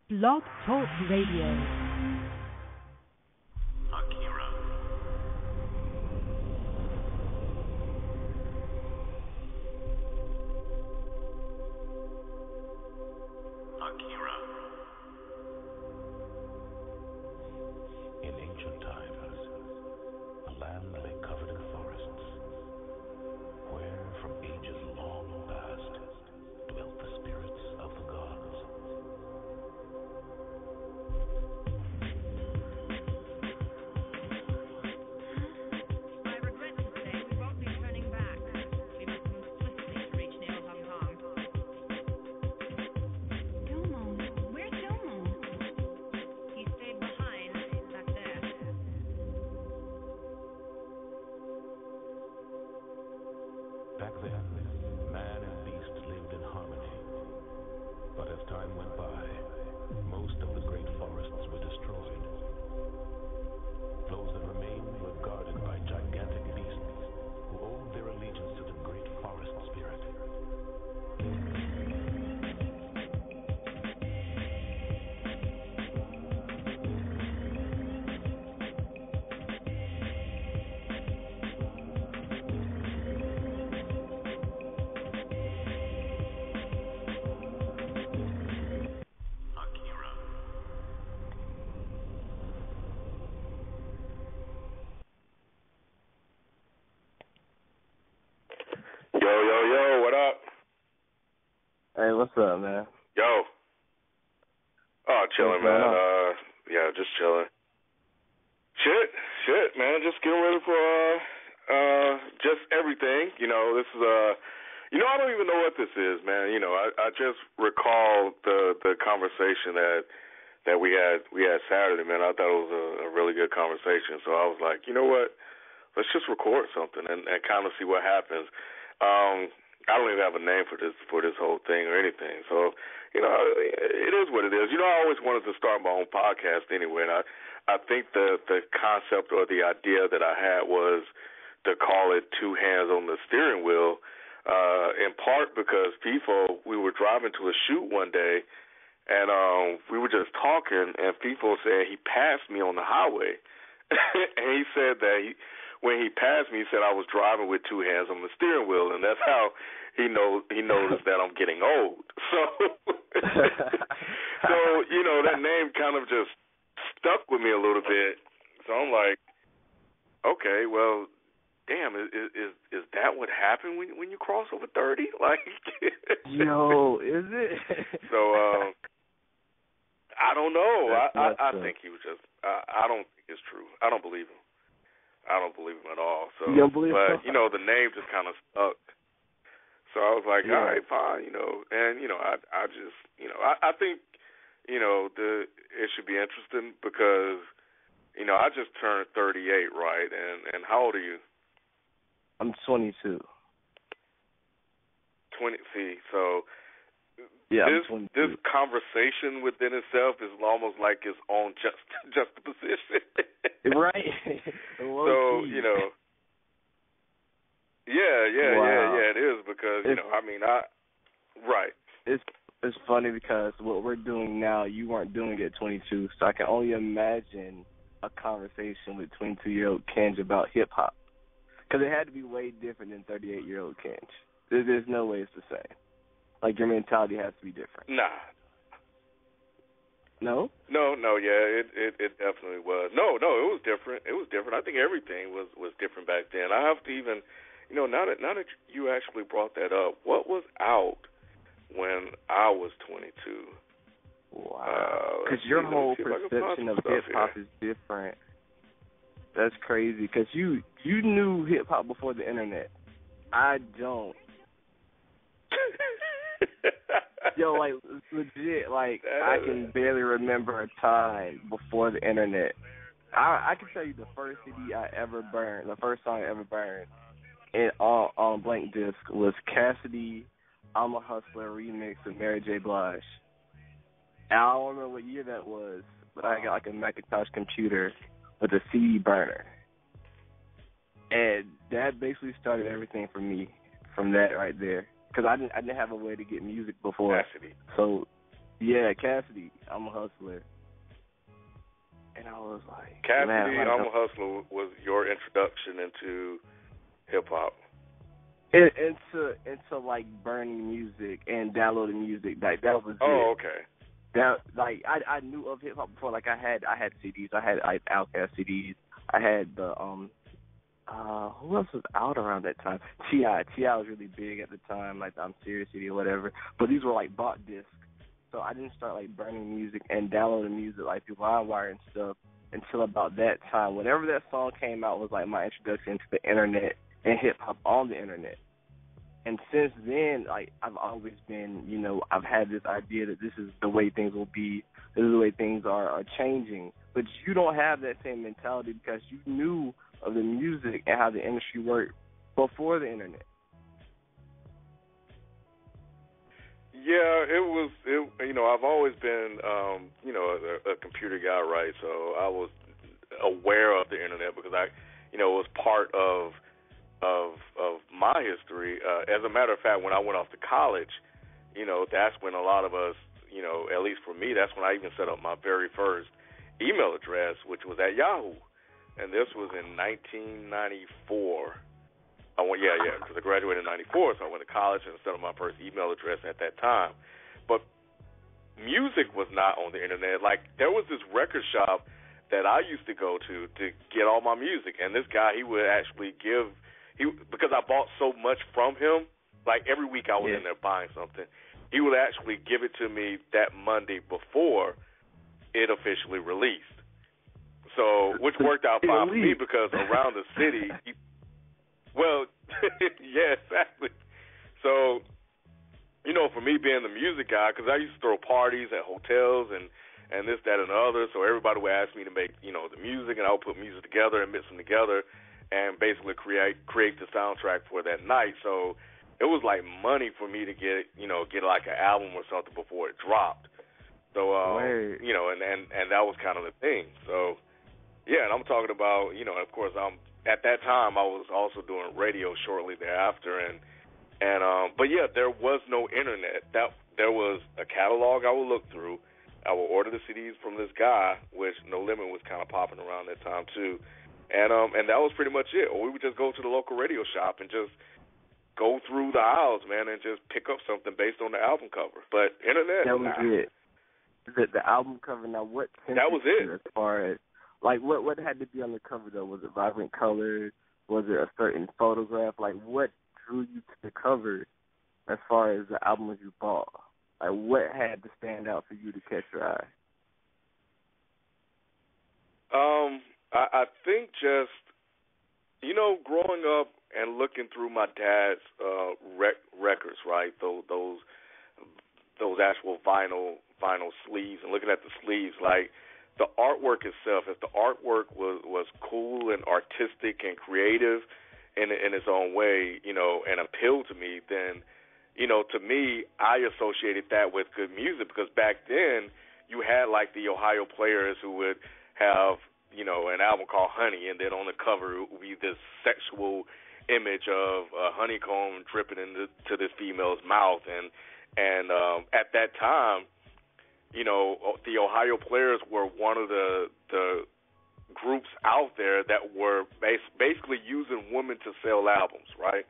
Blog Talk Radio. Back then, man and beast lived in harmony. But as time went by, most of the great forests were destroyed. Those that remained were guarded by gigantic beasts who owed their allegiance to the great forest spirit. Yo, what up? Hey, what's up, man? Yo. Oh, chilling, man. Yeah, just chilling. Shit, man. Just getting ready for just everything. You know, this is I don't even know what this is, man. You know, I just recall the conversation that we had Saturday, man. I thought it was a really good conversation. So I was like, you know what? Let's just record something and kind of see what happens. I don't even have a name for this whole thing or anything. So, you know, it is what it is. You know, I always wanted to start my own podcast anyway, and I think the concept or the idea that I had was to call it Two Hands on the Steering Wheel, in part because we were driving to a shoot one day, and we were just talking, and people said he passed me on the highway. And he said that when he passed me, he said I was driving with two hands on the steering wheel, and that's how he noticed that I'm getting old. So, you know, that name kind of just stuck with me a little bit. So I'm like, okay, well, damn, is that what happened when you cross over 30? Like, yo, is it? So, I don't know. I think he was just. I don't think it's true. I don't believe him. I don't believe him at all. So, you don't believe but him? you know, the name just kind of stuck. So I was like, yeah. all right, fine, you know. And you know, I just, you know, I think, you know, it should be interesting because, you know, I just turned 38, right? And how old are you? I'm 22. 20. See, so. Yeah, this conversation within itself is almost like its own juxtaposition. Right. So, you know, yeah, it is because, you know, I mean, right. It's funny because what we're doing now, you weren't doing it at 22, so I can only imagine a conversation with 22-year-old Kenj about hip-hop. Because it had to be way different than 38-year-old Kenj. There's no way it's the same. Like, your mentality has to be different. Nah. No, yeah, it definitely was. No, it was different. It was different. I think everything was different back then. I have to even, you know, now that you actually brought that up, what was out when I was 22? Wow. Because your whole perception of hip-hop is different. That's crazy. Because you knew hip-hop before the Internet. I don't. Yo, like, legit, like, I can barely remember a time before the Internet. I can tell you the first CD I ever burned, the first song I ever burned, and on blank disc was Cassidy, I'm a Hustler remix of Mary J. Blige. And I don't remember what year that was, but I got like a Macintosh computer with a CD burner. And that basically started everything for me from that right there. Because I didn't have a way to get music before. Cassidy. So, yeah, Cassidy. I'm a Hustler. And I was like, Cassidy, man, I'm a Hustler was your introduction into hip hop. Into like burning music and downloading music. That was it. Oh, okay. That like I knew of hip hop before. Like I had CDs. I had like Outkast CDs. I had the who else was out around that time? T.I. was really big at the time, like the I'm Serious CD or whatever. But these were like bought discs. So I didn't start like burning music and downloading music like through LimeWire and stuff until about that time. Whenever that song came out was like my introduction to the internet and hip hop on the internet. And since then, like I've always been, I've had this idea that this is the way things will be, this is the way things are changing. But you don't have that same mentality because you knew of the music and how the industry worked before the internet. Yeah, I've always been, a computer guy, right? So I was aware of the internet because it was part of my history. As a matter of fact, when I went off to college, that's when a lot of us, at least for me, that's when I even set up my very first email address, which was at Yahoo. And this was in 1994. Because I graduated in 94, so I went to college and set up my first email address at that time. But music was not on the internet. Like, there was this record shop that I used to go to get all my music, and this guy, he would actually because I bought so much from him, like every week I was in there buying something, he would actually give it to me that Monday before it officially released. So, which worked out fine for me because around the city, yeah, exactly. So, for me being the music guy, because I used to throw parties at hotels and this, that, and the other, so everybody would ask me to make, the music, and I would put music together and mix them together and basically create the soundtrack for that night. So it was like money for me to get like an album or something before it dropped. So, and that was kind of the thing. So, yeah, and I'm talking about, of course, at that time I was also doing radio shortly thereafter, but yeah, there was no internet. There was a catalog I would look through. I would order the CDs from this guy, which No Limit was kind of popping around that time too. And that was pretty much it. Or we would just go to the local radio shop and just go through the aisles, man, and just pick up something based on the album cover. But internet, that was it. The album cover. Now, what? That was it. As far as like what had to be on the cover though? Was it vibrant colors? Was it a certain photograph? Like what drew you to the cover as far as the albums you bought? Like what had to stand out for you to catch your eye? I think just, growing up and looking through my dad's records, right? Those actual vinyl sleeves, and looking at the sleeves, like the artwork itself. If the artwork was cool and artistic and creative in its own way, and appealed to me, then, to me, I associated that with good music because back then you had like the Ohio Players who would have an album called Honey, and then on the cover it would be this sexual image of a honeycomb dripping into this female's mouth, and at that time, the Ohio Players were one of the groups out there that were basically using women to sell albums, right?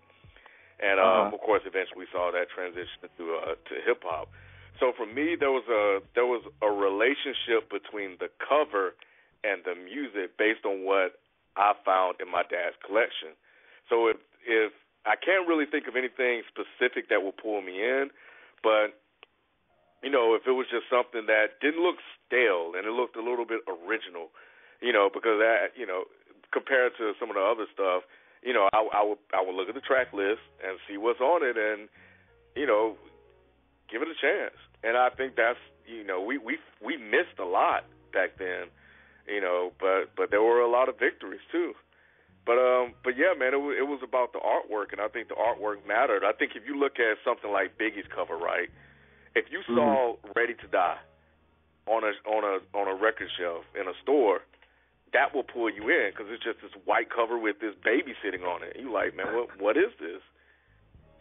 And of course, eventually we saw that transition to hip hop. So for me, there was a relationship between the cover and the music based on what I found in my dad's collection. So if I can't really think of anything specific that will pull me in, but if it was just something that didn't look stale and it looked a little bit original, because that, compared to some of the other stuff, I would look at the track list and see what's on it and, give it a chance. And I think that's, we missed a lot back then. But there were a lot of victories too. But yeah, man, it was about the artwork, and I think the artwork mattered. I think if you look at something like Biggie's cover, right? If you saw Ready to Die on a record shelf in a store, that will pull you in because it's just this white cover with this baby sitting on it. You like, man, what is this?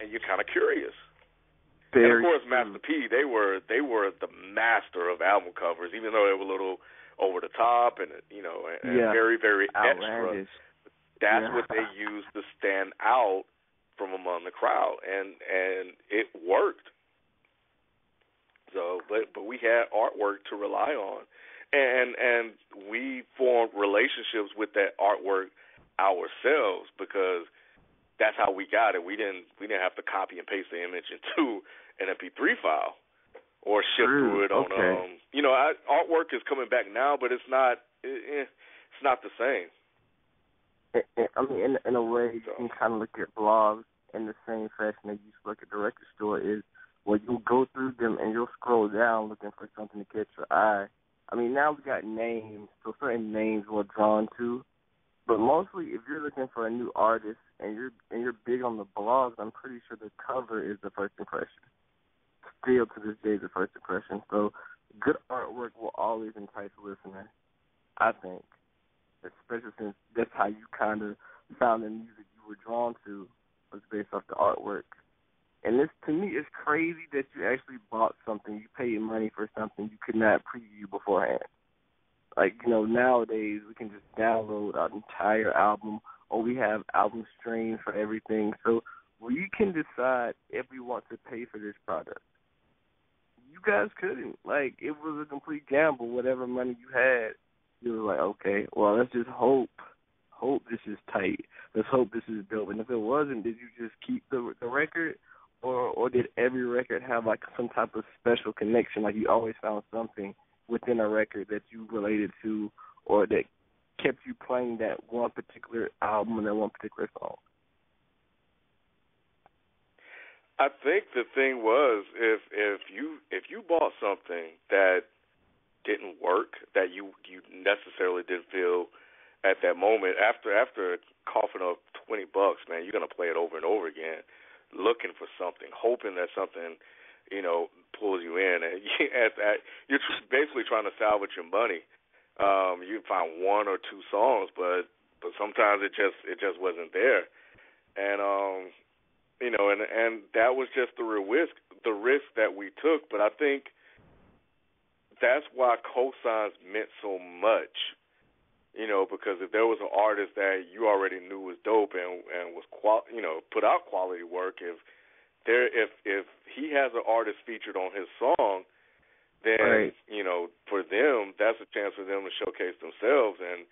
And you're kind of curious. And of course, Master P, they were the master of album covers, even though they were a little over the top and very, very extra. That's what they used to stand out from among the crowd, and it worked. So, but we had artwork to rely on, and we formed relationships with that artwork ourselves because that's how we got it. We didn't have to copy and paste the image into an MP3 file or ship through it on. Artwork is coming back now, but it's not the same. I mean, in a way, you can kind of look at blogs in the same fashion that you look at the record store. Is where you'll go through them and you'll scroll down looking for something to catch your eye. I mean, now we got names, so certain names we're drawn to. But mostly, if you're looking for a new artist and you're big on the blogs, I'm pretty sure the cover is the first impression. Still to this day, the first impression. So good artwork will always entice a listener, I think. Especially since that's how you kind of found the music you were drawn to, was based off the artwork. And this, to me, is crazy that you actually bought something, you paid money for something you could not preview beforehand. Like, nowadays we can just download an entire album, or we have album streams for everything. So we can decide if we want to pay for this product. You guys couldn't. Like, it was a complete gamble. Whatever money you had, you were like, okay, well, let's just hope this is tight. Let's hope this is dope. And if it wasn't, did you just keep the record, or did every record have like some type of special connection? Like you always found something within a record that you related to, or that kept you playing that one particular album and that one particular song? I think the thing was if you bought something that didn't work, that you necessarily didn't feel at that moment, after coughing up $20, man, you're gonna play it over and over again, looking for something, hoping that something, pulls you in, and you're basically trying to salvage your money. You find one or two songs, but sometimes it just wasn't there, and and that was just the risk that we took. But I think that's why cosigns meant so much, because if there was an artist that you already knew was dope and was put out quality work, if he has an artist featured on his song, then right. For them, that's a chance for them to showcase themselves, and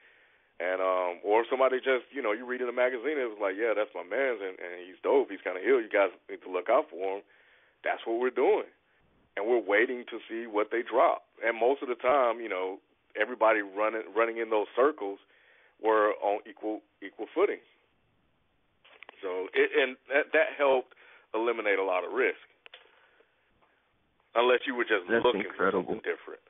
or somebody just you read in a magazine, it was like, yeah, that's my man's, and he's dope, he's kind of ill, you guys need to look out for him. That's what we're doing, and we're waiting to see what they drop. And most of the time, everybody running in those circles were on equal footing. So that helped eliminate a lot of risk, unless you were just looking for something different.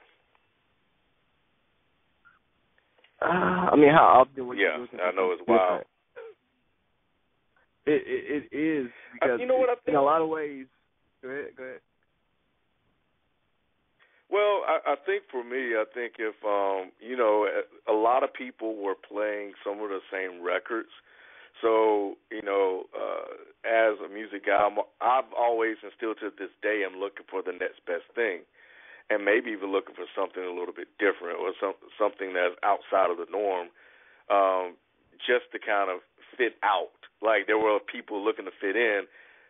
I mean, how often would you looking for I know it's different? wild. It is, because what I think? In a lot of ways. Go ahead. Well, I think for me, if a lot of people were playing some of the same records. So, as a music guy, I've always, and still to this day, am looking for the next best thing, and maybe even looking for something a little bit different, or something that's outside of the norm, just to kind of fit out. Like, there were people looking to fit in.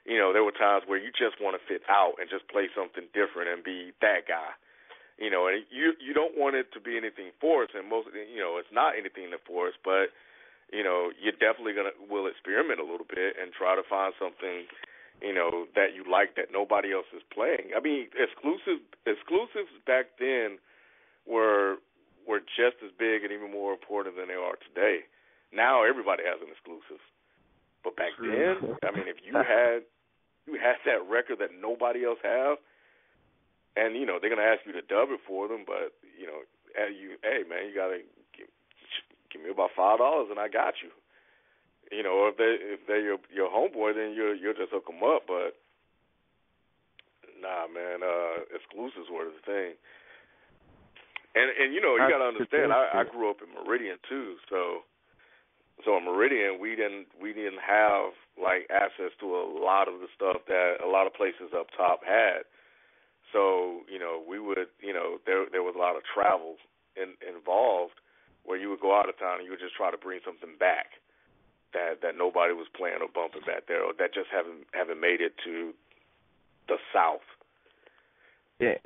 There were times where you just want to fit out and just play something different and be that guy. And you don't want it to be anything forced, and it's not anything to force, but you're definitely will experiment a little bit and try to find something, that you like that nobody else is playing. I mean, exclusives back then were just as big and even more important than they are today. Now everybody has an exclusive, but back then, I mean, if you had that record that nobody else have, and they're gonna ask you to dub it for them, but hey man, you gotta give me about $5 and I got you. If they're your homeboy, then you'll just hook them up. But nah, man, exclusives were the thing. And you gotta understand, I grew up in Meridian too, so So in Meridian, we didn't have like access to a lot of the stuff that a lot of places up top had. So we would there was a lot of travel involved where you would go out of town and you would just try to bring something back that nobody was playing or bumping back there, or that just haven't made it to the South. Yeah,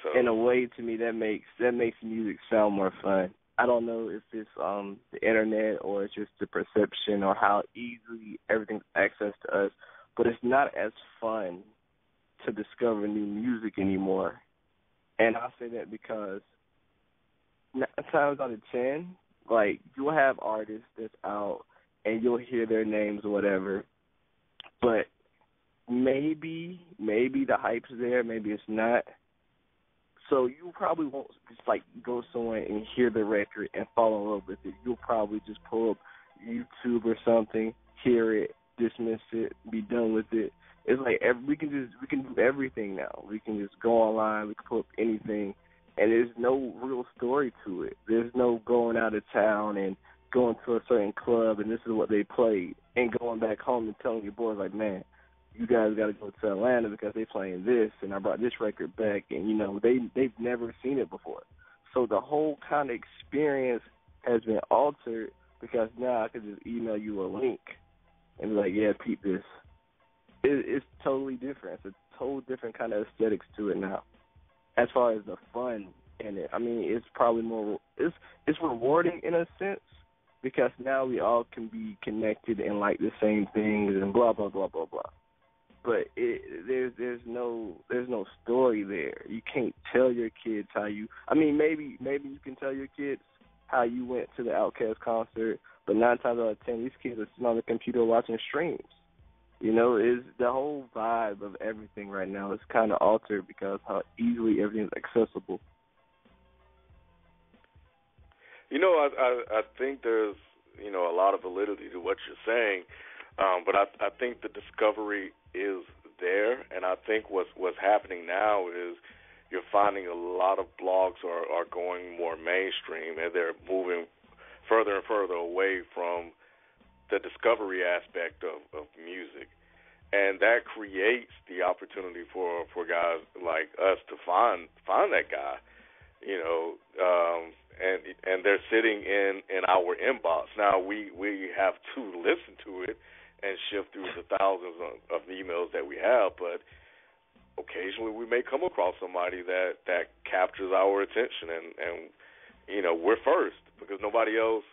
so, in a way, to me, that makes music sound more fun. I don't know if it's the internet or it's just the perception or how easily everything's accessed to us, but it's not as fun to discover new music anymore. And I say that because 9 times out of 10, like, you'll have artists that's out and you'll hear their names or whatever, but maybe the hype's there, maybe it's not. So you probably won't just like go somewhere and hear the record and fall in love with it. You'll probably just pull up YouTube or something, hear it, dismiss it, be done with it. It's like we can do everything now. We can just go online, we can pull up anything, and there's no real story to it. There's no going out of town and going to a certain club and this is what they played, and going back home and telling your boys like, man, you guys got to go to Atlanta because they playing this, and I brought this record back, and they've never seen it before. So the whole kind of experience has been altered because now I can just email you a link and be like, yeah, peep this. It's totally different. It's a total different kind of aesthetics to it now. As far as the fun in it, I mean, it's probably more. It's rewarding in a sense because now we all can be connected and like the same things and blah blah blah blah blah. But there's no story there. You can't tell your kids how you. I mean, maybe you can tell your kids how you went to the Outkast concert, but 9 times out of 10, these kids are sitting on the computer watching streams. Is the whole vibe of everything right now is kind of altered because how easily everything's accessible. I think there's a lot of validity to what you're saying, but I think the discovery is there, and I think what's happening now is you're finding a lot of blogs are going more mainstream, and they're moving further and further away from the discovery aspect of music, and that creates the opportunity for guys like us to find that guy, and they're sitting in our inbox. Now we have to listen to it and shift through the thousands of emails that we have, but occasionally we may come across somebody that captures our attention, and we're first because nobody else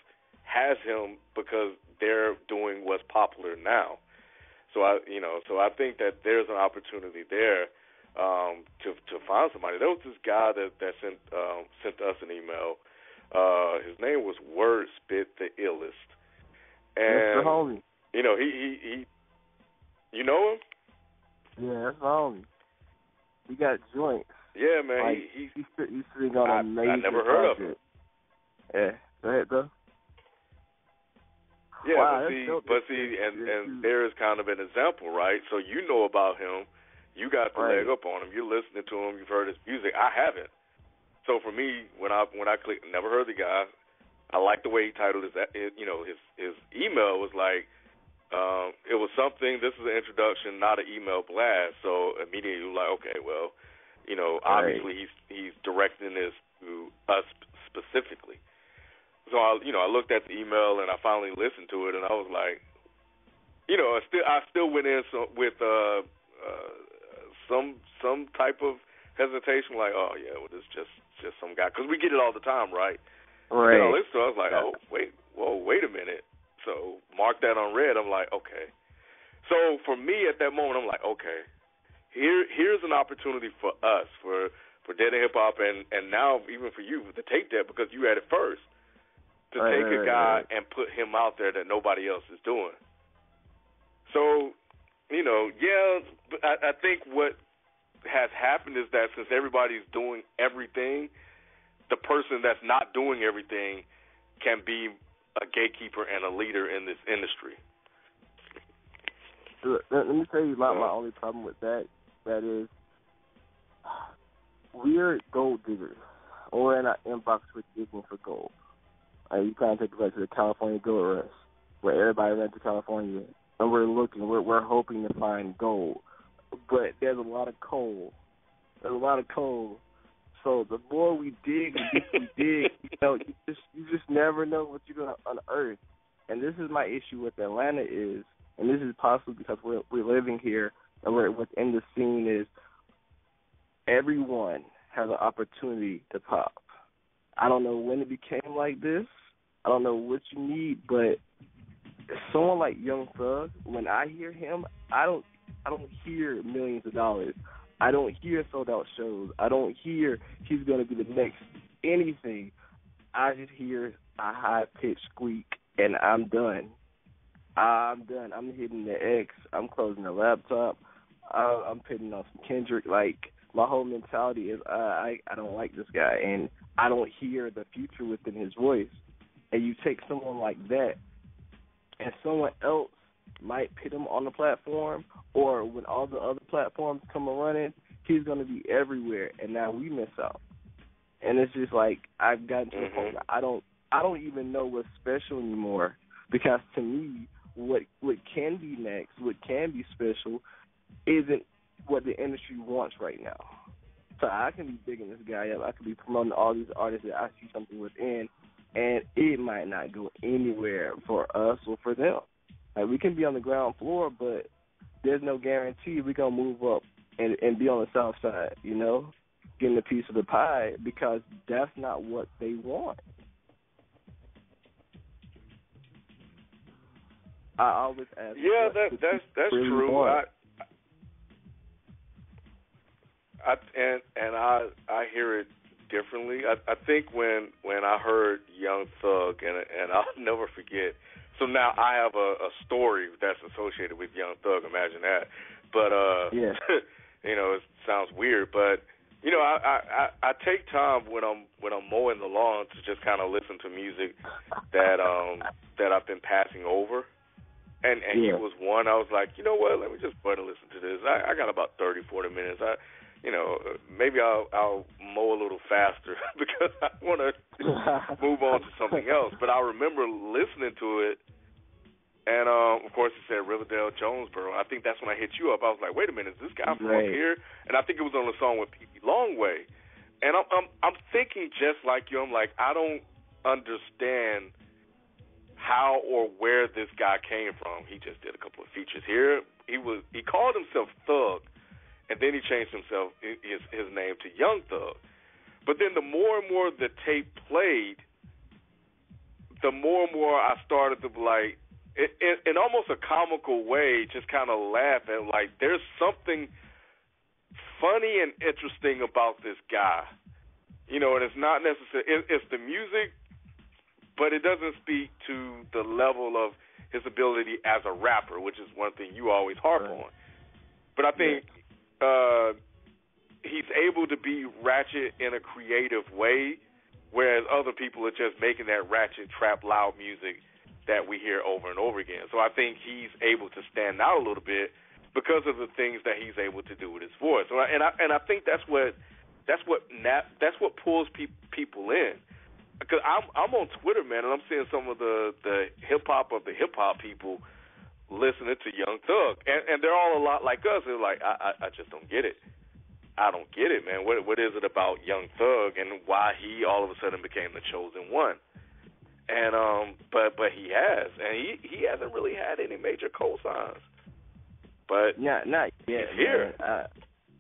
has him because they're doing what's popular now. So I think that there's an opportunity there to find somebody. There was this guy that sent us an email. His name was Wordspit the Illest, and that's the homie. He you know him? Yeah, that's the homie. He got joints. Yeah, man. Like, he's sitting on a major I never heard project. of him. Yeah, go ahead, though. Yeah, wow, but see, and there is kind of an example, right? So you know about him, you got the leg up on him, you're listening to him, you've heard his music. I haven't. So for me, when I clicked, never heard the guy. I like the way he titled his email was like, it was something. This is an introduction, not an email blast. So immediately you're like, okay, well, obviously he's directing this to us specifically. So I looked at the email and I finally listened to it, and I was like, I still went in with some type of hesitation, like, oh yeah, well, this is just some guy, because we get it all the time, right? Right. And I listened to it, I was like, wait a minute. So mark that on red. I'm like, okay. So for me at that moment, I'm like, okay, here's an opportunity for us, for Dead End Hip Hop, and now even for you to take that because you had it first. To take a guy and put him out there that nobody else is doing. So, but I think what has happened is that since everybody's doing everything, the person that's not doing everything can be a gatekeeper and a leader in this industry. Let me tell you my only problem with that. That is, we're gold diggers, or in our inbox we're digging for gold. You kind of take it back to the California gold rush. where everybody ran to California, and we're hoping to find gold. But there's a lot of coal. There's a lot of coal. So the more we dig, you just never know what you're gonna unearth. And this is my issue with Atlanta is, and this is possibly because we're living here and we're within the scene, is everyone has an opportunity to pop. I don't know when it became like this. I don't know what you need, but someone like Young Thug, when I hear him, I don't hear millions of dollars. I don't hear sold out shows. I don't hear he's going to be the next anything. I just hear a high pitched squeak, and I'm done. I'm hitting the X. I'm closing the laptop. I'm putting on some Kendrick. Like, my whole mentality is I don't like this guy, and I don't hear the future within his voice. And you take someone like that, and someone else might put him on the platform, or when all the other platforms come running, he's going to be everywhere, and now we miss out. And it's just like, I've gotten to the point where I don't even know what's special anymore, because to me, what can be next, what can be special, isn't what the industry wants right now. So I can be bigging this guy up. I could be promoting all these artists that I see something within, and it might not go anywhere for us or for them. Like, we can be on the ground floor, but there's no guarantee we're going to move up and be on the south side, you know, getting a piece of the pie, because that's not what they want. I always ask. Yeah, that's really true. I hear it differently. I think when I heard Young Thug, and I'll never forget. So now I have a story that's associated with Young Thug. Imagine that. But yeah. You know, it sounds weird, but you know, I take time when I'm mowing the lawn to just kind of listen to music that I've been passing over. And he was one. I was like, you know what? Let me just go ahead and listen to this. I got about 30, 40 minutes. Maybe I'll mow a little faster because I want to move on to something else. But I remember listening to it, and of course it said Riverdale, Jonesboro. I think that's when I hit you up. I was like, wait a minute, is this guy from up here? And I think it was on the song with P.P. Longway. And I'm thinking just like you. I'm like, I don't understand how or where this guy came from. He just did a couple of features here. He called himself Thug, and then he changed his name to Young Thug. But then the more and more the tape played, the more and more I started to like, in almost a comical way, just kind of laugh at, like, there's something funny and interesting about this guy. You know, and it's not necessarily, it's the music, but it doesn't speak to the level of his ability as a rapper, which is one thing you always harp on. But I think he's able to be ratchet in a creative way, whereas other people are just making that ratchet, trap, loud music that we hear over and over again. So I think he's able to stand out a little bit because of the things that he's able to do with his voice. So I think that's what pulls people in. Because I'm on Twitter, man, and I'm seeing some of the hip-hop of the hip-hop people listening to Young Thug. And they're all a lot like us. They're like, I just don't get it. I don't get it, man. What is it about Young Thug and why he all of a sudden became the chosen one? And but he has. And he hasn't really had any major cosigns. But not yet. Here.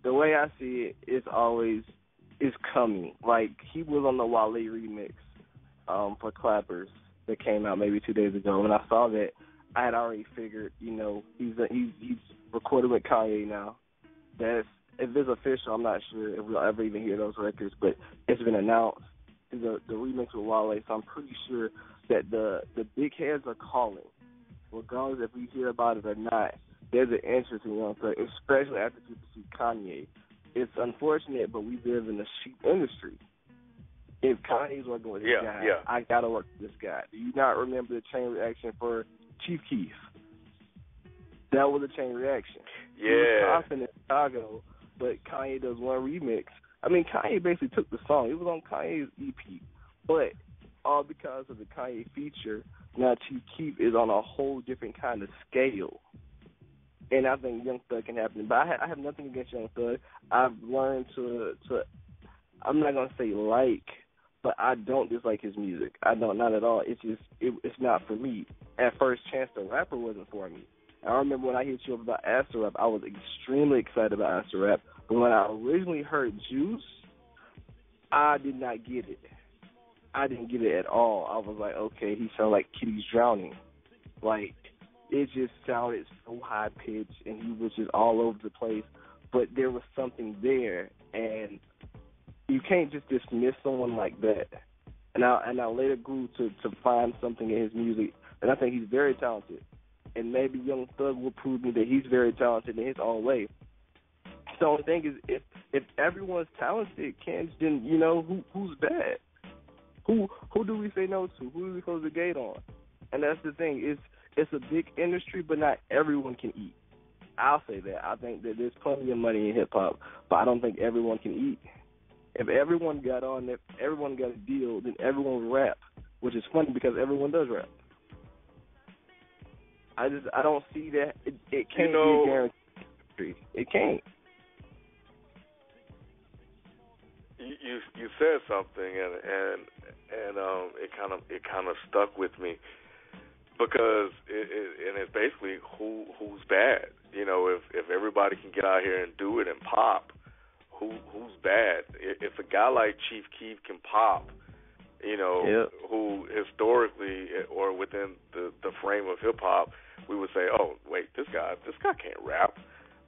The way I see it, it's coming. Like, he was on the Wale remix for Clappers that came out maybe 2 days ago. When I saw that, I had already figured, you know, he's recorded with Kanye now. If it's official, I'm not sure if we'll ever even hear those records, but it's been announced. The remix with Wale, so I'm pretty sure that the big heads are calling, regardless if we hear about it or not. There's an interest in Young Thug, especially after people see Kanye. It's unfortunate, but we live in a sheep industry. If Kanye's working with this guy, I gotta work with this guy. Do you not remember the chain reaction for Chief Keef? That was a chain reaction. Yeah. He was popping in Chicago, but Kanye does one remix. I mean, Kanye basically took the song. It was on Kanye's EP, but all because of the Kanye feature, Now Chief Keef is on a whole different kind of scale. And I think Young Thug can happen. But I have nothing against Young Thug. I've learned to I'm not going to say like, but I don't dislike his music. I don't, not at all. It's just, it's not for me. At first, Chance the Rapper wasn't for me. I remember when I hit you up about Acid Rap, I was extremely excited about Acid Rap. But when I originally heard Juice, I did not get it. I didn't get it at all. I was like, okay, he sounded like Kitty's Drowning. Like, it just sounded so high-pitched, and he was just all over the place. But there was something there, and you can't just dismiss someone like that. And I later grew to find something in his music, and I think he's very talented. And maybe Young Thug will prove me that he's very talented in his own way. The only thing is, if everyone's talented, then, you know, who's bad? Who do we say no to? Who do we close the gate on? And that's the thing. It's a big industry, but not everyone can eat. I'll say that. I think that there's plenty of money in hip-hop, but I don't think everyone can eat. If everyone got on, if everyone got a deal, then everyone would rap, which is funny because everyone does rap. I don't see that. It can't be a guarantee. It can't. You said something and it kind of stuck with me because it's basically who's bad. You know, if everybody can get out here and do it and pop, who's bad? If a guy like Chief Keef can pop, you know, yep, who historically or within the frame of hip hop, we would say, oh wait, this guy can't rap,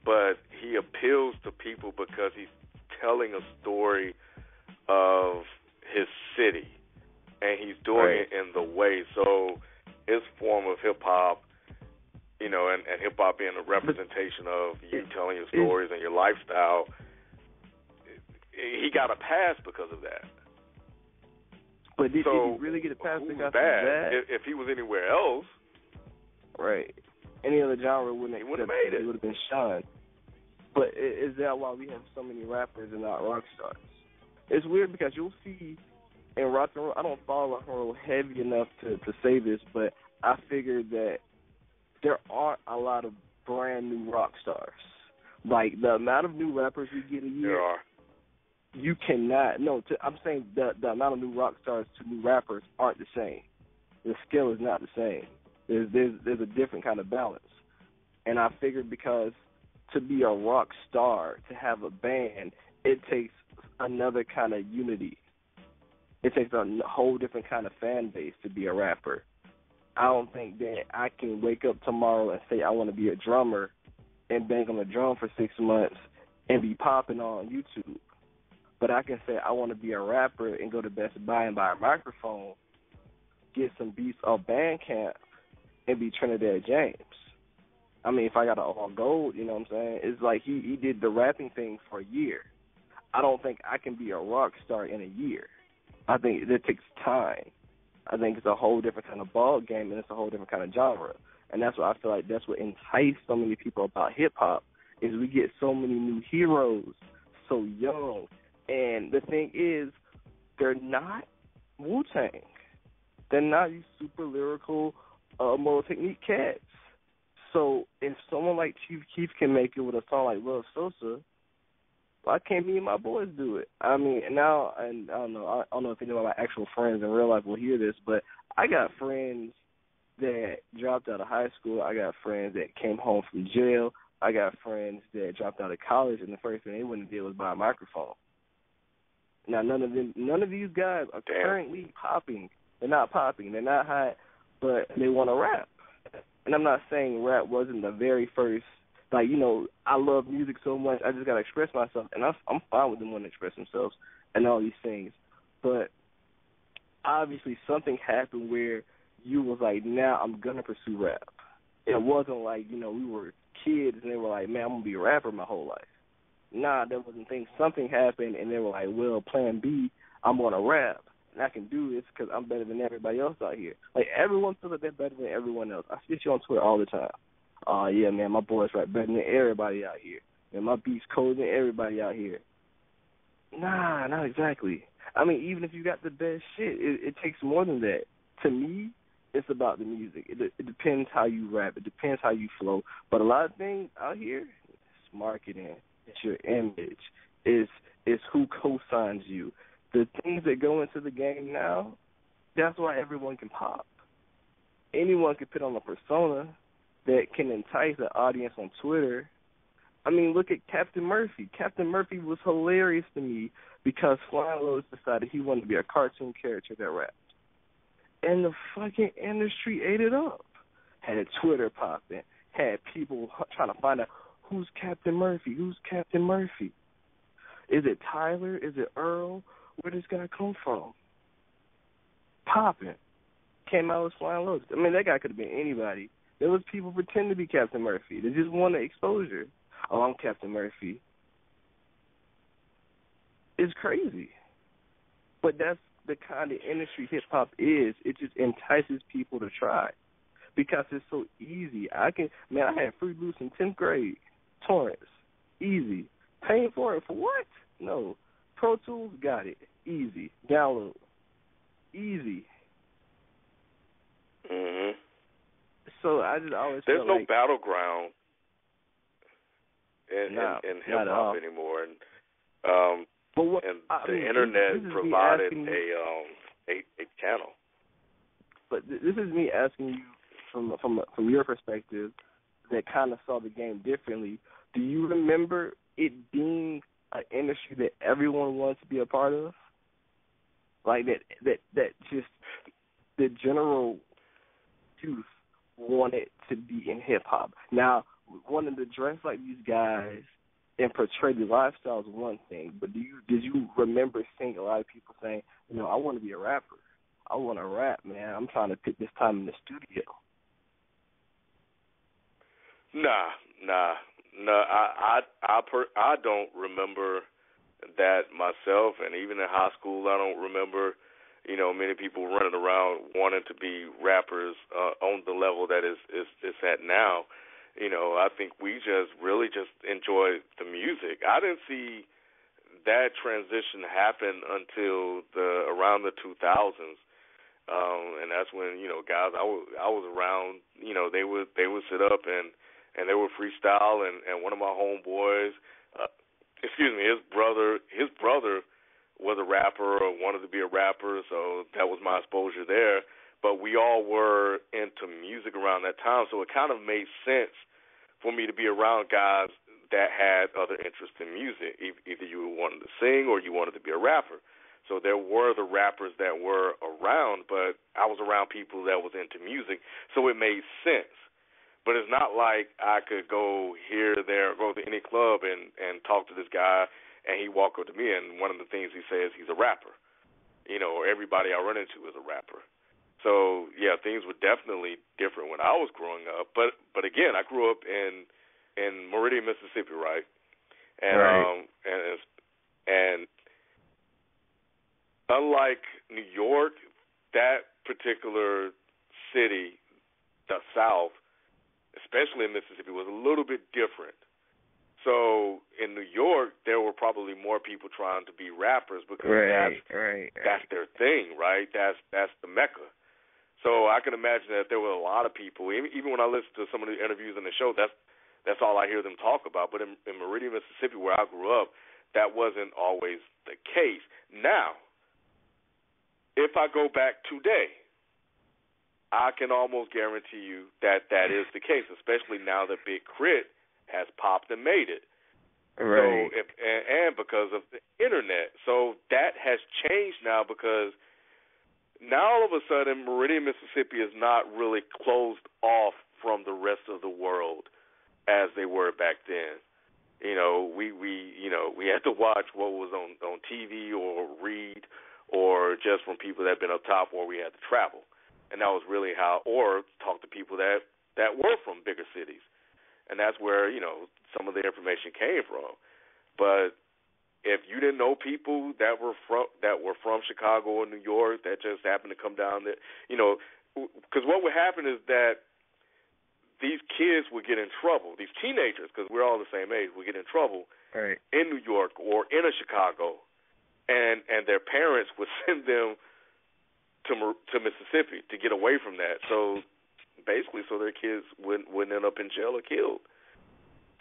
but he appeals to people because he's telling a story of his city, and he's doing it in the way. So his form of hip-hop, you know, and hip-hop being a representation of you telling your stories and your lifestyle, he got a pass because of that. But did he really get a pass because of that? If he was anywhere else, right, any other genre he wouldn't have made it. He would have been shunned. But is that why we have so many rappers and not rock stars? It's weird because you'll see in rock and roll, I don't follow rock and roll heavy enough to say this, but I figured that there aren't a lot of brand new rock stars. Like, the amount of new rappers we get a year, there are. You cannot, I'm saying the amount of new rock stars to new rappers aren't the same. The scale is not the same. There's a different kind of balance. And I figured because to be a rock star, to have a band, it takes another kind of unity. It takes a whole different kind of fan base to be a rapper. I don't think that I can wake up tomorrow and say I want to be a drummer and bang on the drum for 6 months and be popping on YouTube. But I can say I want to be a rapper and go to Best Buy and buy a microphone, get some beats off Bandcamp, and be Trinidad James. I mean, if I got all gold, you know what I'm saying? It's like he did the rapping thing for a year. I don't think I can be a rock star in a year. I think it takes time. I think it's a whole different kind of ball game, and it's a whole different kind of genre. And that's why I feel like that's what enticed so many people about hip-hop, is we get so many new heroes so young. And the thing is, they're not Wu-Tang. They're not these super lyrical, Moral Technique cats. So if someone like Chief Keef can make it with a song like Love Sosa, why can't me and my boys do it? I mean, now, and I don't know if any of my actual friends in real life will hear this, but I got friends that dropped out of high school. I got friends that came home from jail. I got friends that dropped out of college, and the first thing they went and did was buy a microphone. Now, none of these guys are currently popping. They're not popping. They're not hot, but they want to rap. And I'm not saying rap wasn't the very first. Like, you know, I love music so much, I just got to express myself. And I'm fine with them wanting to express themselves and all these things. But obviously something happened where you was like, now I'm going to pursue rap. It wasn't like, you know, we were kids and they were like, man, I'm going to be a rapper my whole life. Nah, that wasn't the thing. Something happened and they were like, well, plan B, I'm going to rap. And I can do this because I'm better than everybody else out here. Like, everyone feels like they're better than everyone else. I see you on Twitter all the time. Oh, yeah, man, my boys rap better than everybody out here. And my beats colder than everybody out here. Nah, not exactly. I mean, even if you got the best shit, it takes more than that. To me, it's about the music. It depends how you rap. It depends how you flow. But a lot of things out here, it's marketing. It's your image. It's who co-signs you. The things that go into the game now, that's why everyone can pop. Anyone can put on a persona that can entice the audience on Twitter. I mean, look at Captain Murphy. Captain Murphy was hilarious to me because Flying Lotus decided he wanted to be a cartoon character that rapped. And the fucking industry ate it up. Had Twitter popping. Had people trying to find out who's Captain Murphy. Who's Captain Murphy? Is it Tyler? Is it Earl? Where does this guy come from? Popping. Came out as Flying Lotus. I mean, that guy could have been anybody. There was people pretending to be Captain Murphy. They just wanted exposure. Oh, I'm Captain Murphy. It's crazy. But that's the kind of industry hip-hop is. It just entices people to try because it's so easy. I had Fruit Loops in 10th grade. Torrents. Easy. Paying for it for what? No. Pro Tools, got it. Easy. Download. Easy. Mhm. So I just always there's felt no like battleground in hip hop anymore, and the internet provided a channel. But this is me asking you from your perspective that kind of saw the game differently. Do you remember it being an industry that everyone wanted to be a part of? Like that just the general youth wanted to be in hip-hop. Now, wanting to dress like these guys and portray the lifestyle is one thing, but did you remember seeing a lot of people saying, I want to be a rapper. I want to rap, man. I'm trying to put this time in the studio. Nah. I don't remember that myself, and even in high school, I don't remember many people running around wanting to be rappers on the level that it's at now. I think we really enjoy the music. I didn't see that transition happen until around the 2000s, and that's when guys I was around. They would sit up and they would freestyle, and one of my homeboys, his brother was a rapper or wanted to be a rapper, so that was my exposure there. But we all were into music around that time, so it kind of made sense for me to be around guys that had other interests in music. Either you wanted to sing or you wanted to be a rapper. So there were the rappers that were around, but I was around people that was into music, so it made sense. But it's not like I could go here, there, or go to any club and talk to this guy, and he walk up to me, and one of the things he says, he's a rapper. Or everybody I run into is a rapper. So, yeah, things were definitely different when I was growing up. But again, I grew up in Meridian, Mississippi, right? And right. And unlike New York, that particular city, the South, especially in Mississippi, was a little bit different. So in New York, there were probably more people trying to be rappers because that's their thing, right? That's the Mecca. So I can imagine that there were a lot of people, even when I listen to some of the interviews on the show, that's all I hear them talk about. But in Meridian, Mississippi, where I grew up, that wasn't always the case. Now, if I go back today, I can almost guarantee you that is the case, especially now that Big Crit has popped and made it. Right. So and because of the internet. So that has changed now because now all of a sudden Meridian, Mississippi is not really closed off from the rest of the world as they were back then. We had to watch what was on TV or read or just from people that had been up top, or we had to travel. And that was really or talk to people that were from bigger cities. And that's where, some of the information came from. But if you didn't know people that were from Chicago or New York that just happened to come down there, because what would happen is that these kids would get in trouble, these teenagers, because we're all the same age, would get in trouble in New York or in Chicago, and their parents would send them to Mississippi to get away from that. So basically, so their kids wouldn't end up in jail or killed.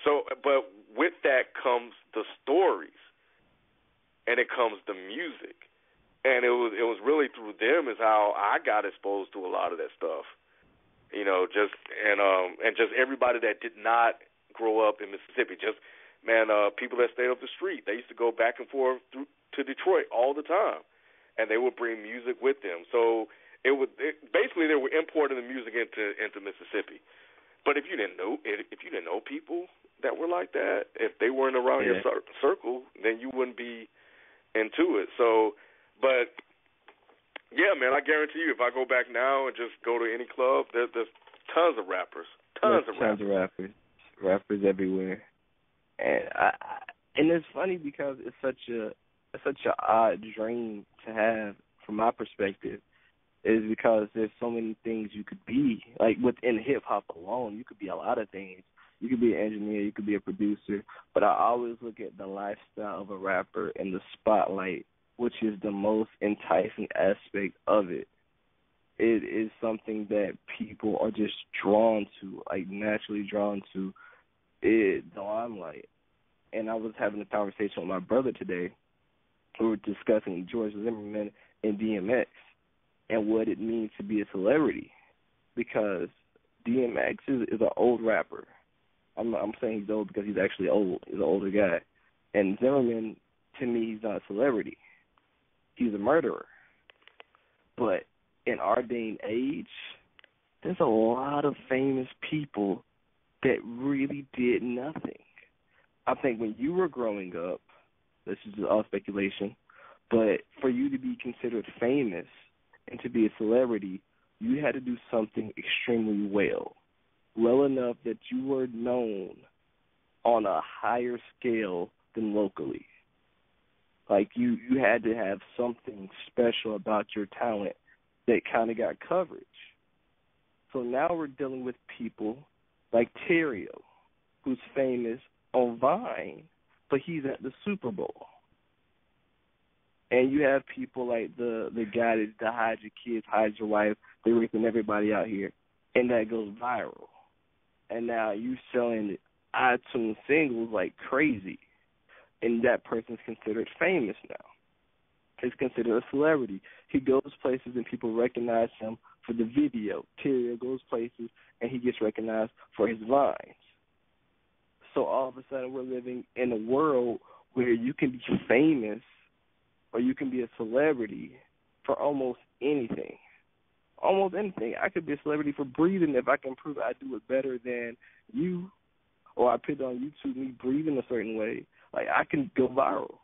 So, but with that comes the stories, and it comes the music, and it was really through them is how I got exposed to a lot of that stuff. You know, just everybody that did not grow up in Mississippi, people that stayed up the street. They used to go back and forth to Detroit all the time, and they would bring music with them. So basically they were importing the music into Mississippi. But if you didn't know people that were like that, if they weren't around your circle, then you wouldn't be into it. So, but yeah, man, I guarantee you, if I go back now and just go to any club, there's tons of rappers, tons of rappers everywhere, and it's funny because it's such a odd dream to have from my perspective. Is because there's so many things you could be. Like within hip-hop alone, you could be a lot of things. You could be an engineer, you could be a producer, but I always look at the lifestyle of a rapper and the spotlight, which is the most enticing aspect of it. It is something that people are just drawn to, like naturally drawn to the limelight. And I was having a conversation with my brother today. We were discussing George Zimmerman and DMX. And what it means to be a celebrity, because DMX is an old rapper. I'm saying he's old because he's actually old. He's an older guy. And Zimmerman, to me, he's not a celebrity. He's a murderer. But in our day and age, there's a lot of famous people that really did nothing. I think when you were growing up, this is all speculation, but for you to be considered famous and to be a celebrity, you had to do something extremely well enough that you were known on a higher scale than locally. Like you had to have something special about your talent that kind of got coverage. So now we're dealing with people like Terrio, who's famous on Vine, but he's at the Super Bowl. And you have people like the guy that hides your kids, hides your wife, they're raping everybody out here, and that goes viral. And now you selling iTunes singles like crazy, and that person's considered famous now. He's considered a celebrity. He goes places and people recognize him for the video. Terrio goes places and he gets recognized for his vines. So all of a sudden we're living in a world where you can be famous or you can be a celebrity for almost anything. Almost anything. I could be a celebrity for breathing if I can prove I do it better than you, or I put it on YouTube me breathing a certain way. Like, I can go viral.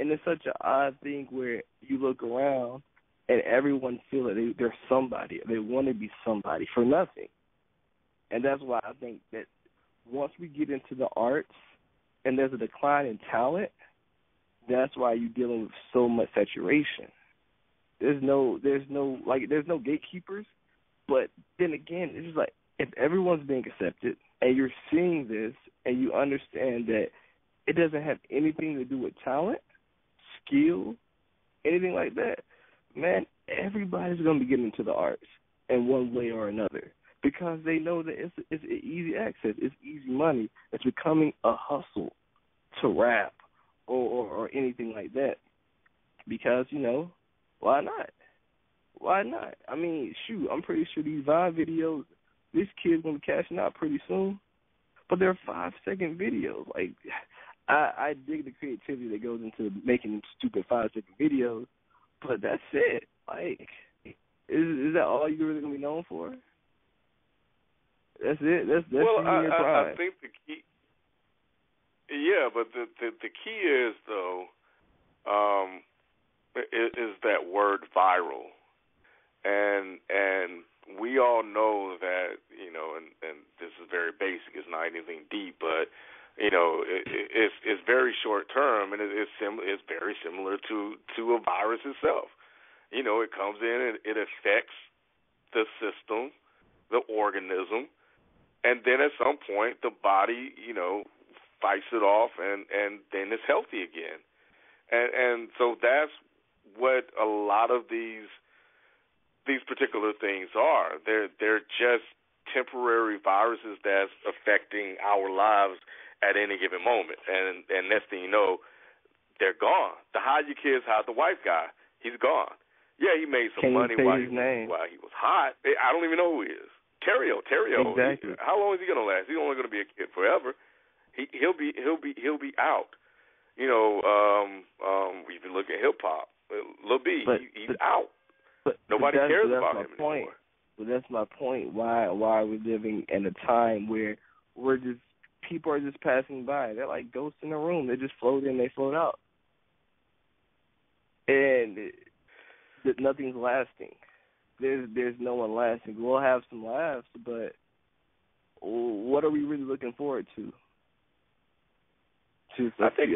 And it's such an odd thing where you look around and everyone feels that they're somebody. They want to be somebody for nothing. And that's why I think that once we get into the arts and there's a decline in talent, that's why you're dealing with so much saturation. There's no gatekeepers, but then again, it's just like if everyone's being accepted and you're seeing this and you understand that it doesn't have anything to do with talent, skill, anything like that, man, everybody's going to be getting into the arts in one way or another because they know that it's easy access, it's easy money. It's becoming a hustle to rap or anything like that because, why not? Why not? I mean, shoot, I'm pretty sure these Vine videos, this kid's going to be cashing out pretty soon, but they're 5-second videos. Like, I dig the creativity that goes into making them stupid 5-second videos, but that's it. Like, is that all you're really going to be known for? That's it? That's well, I think the key... Yeah, but the key is, though, is that word viral. And we all know that, and this is very basic, it's not anything deep, but, it's very short term, and it's very similar to a virus itself. It comes in and it affects the system, the organism, and then at some point the body, fights it off and then it's healthy again. And so that's what a lot of these these particular things are. They're just temporary viruses that's affecting our lives at any given moment. And next thing you know, they're gone. The hide your kids, hide the wife guy, he's gone. Yeah, he made some money while he was hot. I don't even know who he is. Terrio. Exactly. How long is he gonna last? He's only gonna be a kid forever. He'll be out. You know, if you look at hip hop, Lil B, he's out. Nobody cares about him anymore. But that's my point. Why are we living in a time where people are just passing by? They're like ghosts in a room. They just float in, they float out, and nothing's lasting. There's no one lasting. We'll have some laughs, but what are we really looking forward to? I think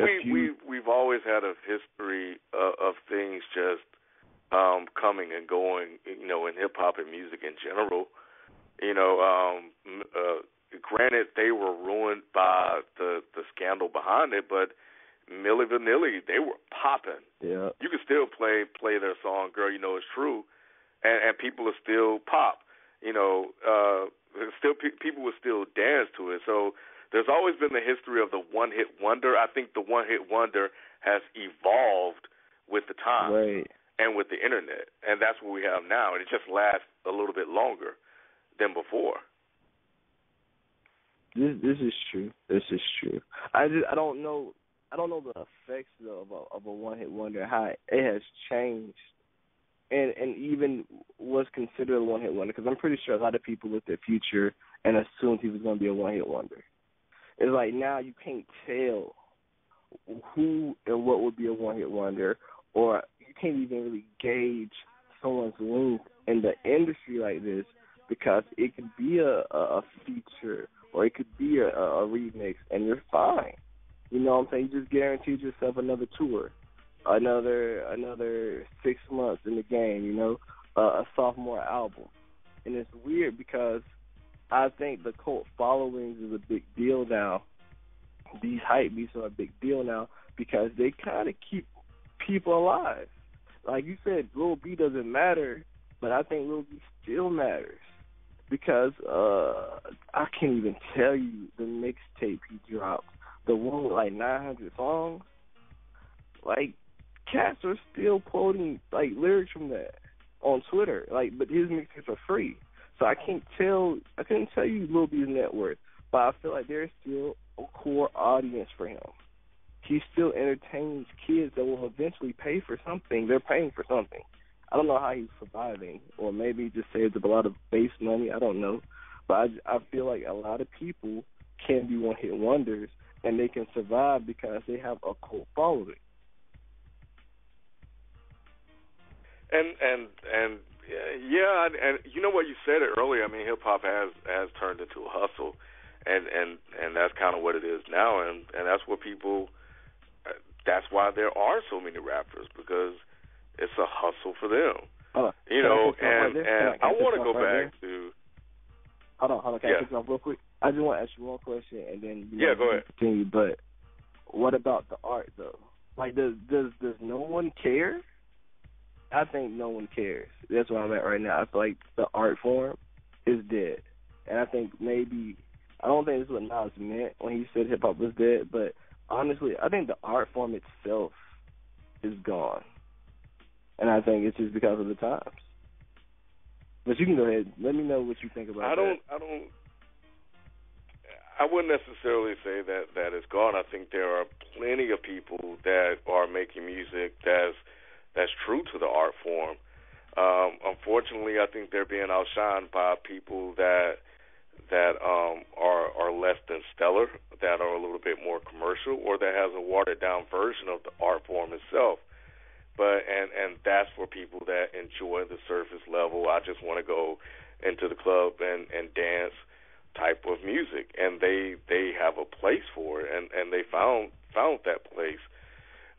we've always had a history of things just coming and going, you know, in hip hop and music in general. You know, granted they were ruined by the scandal behind it, but Milli Vanilli, they were popping. Yeah. You can still play their song, Girl, You Know It's True, and people will still pop. You know, people will still dance to it. So there's always been the history of the one-hit wonder. I think the one-hit wonder has evolved with the time and with the internet, and that's what we have now. And it just lasts a little bit longer than before. This is true. I don't know the effects though of a one-hit wonder, how it has changed, and even what's considered a one-hit wonder. Because I'm pretty sure a lot of people looked at Future and assumed he was going to be a one-hit wonder. It's like now you can't tell who and what would be a one-hit wonder, or you can't even really gauge someone's length in the industry like this, because it could be a feature or it could be a remix, and you're fine. You know what I'm saying? You just guaranteed yourself another tour, another 6 months in the game, you know, a sophomore album. And it's weird because I think the cult followings is a big deal now. These hype beats are a big deal now because they kind of keep people alive. Like you said, Lil B doesn't matter, but I think Lil B still matters because I can't even tell you the mixtape he dropped. The one with like 900 songs, like cats are still quoting like lyrics from that on Twitter. Like, but his mixtapes are free, so I couldn't tell you Lil B's net worth, but I feel like there's still a core audience for him. He still entertains kids that will eventually pay for something. They're paying for something. I don't know how he's surviving, or maybe he just saves up a lot of base money. I don't know, but I feel like a lot of people can be one-hit wonders, and they can survive because they have a cult following. And yeah, and you know what, you said it earlier. I mean, hip hop has turned into a hustle, and that's kind of what it is now, and that's what people. That's why there are so many rappers, because it's a hustle for them. You know, and I want to go back to. Hold on. Can I cut you off real quick? I just want to ask you one question, and then go ahead. Continue. But what about the art, though? Like, does no one care? I think no one cares. That's where I'm at right now. I feel like the art form is dead, and I think I don't think this is what Nas meant when he said hip hop was dead. But honestly, I think the art form itself is gone, and I think it's just because of the times. But you can go ahead. Let me know what you think about that. I wouldn't necessarily say that it's gone. I think there are plenty of people that are making music that's true to the art form. Unfortunately, I think they're being outshined by people that are less than stellar, that are a little bit more commercial, or that has a watered down version of the art form itself. But and that's for people that enjoy the surface level. I just want to go into the club and dance type of music, and they have a place for it, and they found that place.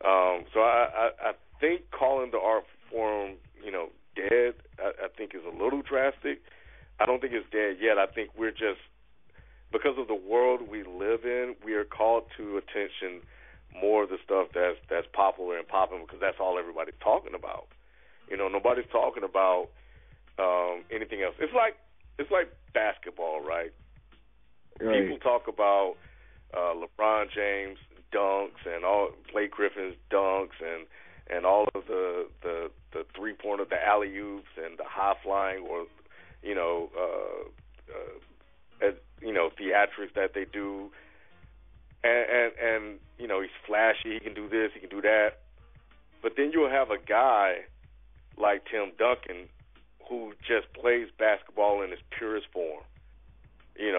So I think calling the art form, you know, dead, I think is a little drastic. I don't think it's dead yet. I think we're just, because of the world we live in, we are called to attention more of the stuff that's popular and popping, because that's all everybody's talking about. You know, nobody's talking about anything else. It's like basketball, right? Right. People talk about LeBron James dunks and all Blake Griffin's dunks and all of the 3-pointer, the alley oops and the high flying or theatrics that they do, and he's flashy. He can do this. He can do that. But then you'll have a guy like Tim Duncan who just plays basketball in its purest form. He's